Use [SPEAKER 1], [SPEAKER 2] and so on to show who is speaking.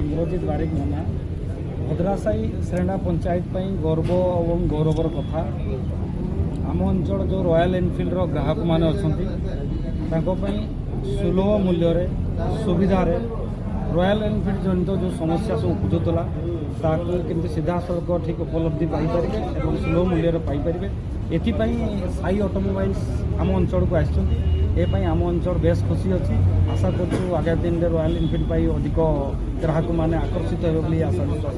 [SPEAKER 1] इंद्रजीत बारिक मना भद्रासाई श्रेणा पंचायत गर्व और गौरवर कथा आम अंचल जो रॉयल एनफिल्ड ग्राहक मैंने अच्छा सुलभ मूल्य सुविधा रॉयल एनफिल्ड जनित जो समस्या सब उपुजुला ताकि सीधा सड़क ठीक उपलब्धि पाइपर और सुलभ मूल्य पाइपर एपाई साई ऑटोमोबाइल्स आम अंचल को आसपाई आम अंचल बेस खुशी अच्छी आशा करूँ आगामी दिन में रॉयल एनफिल्ड अधिक ग्राहक मैंने आकर्षित हो आशा विश्वास।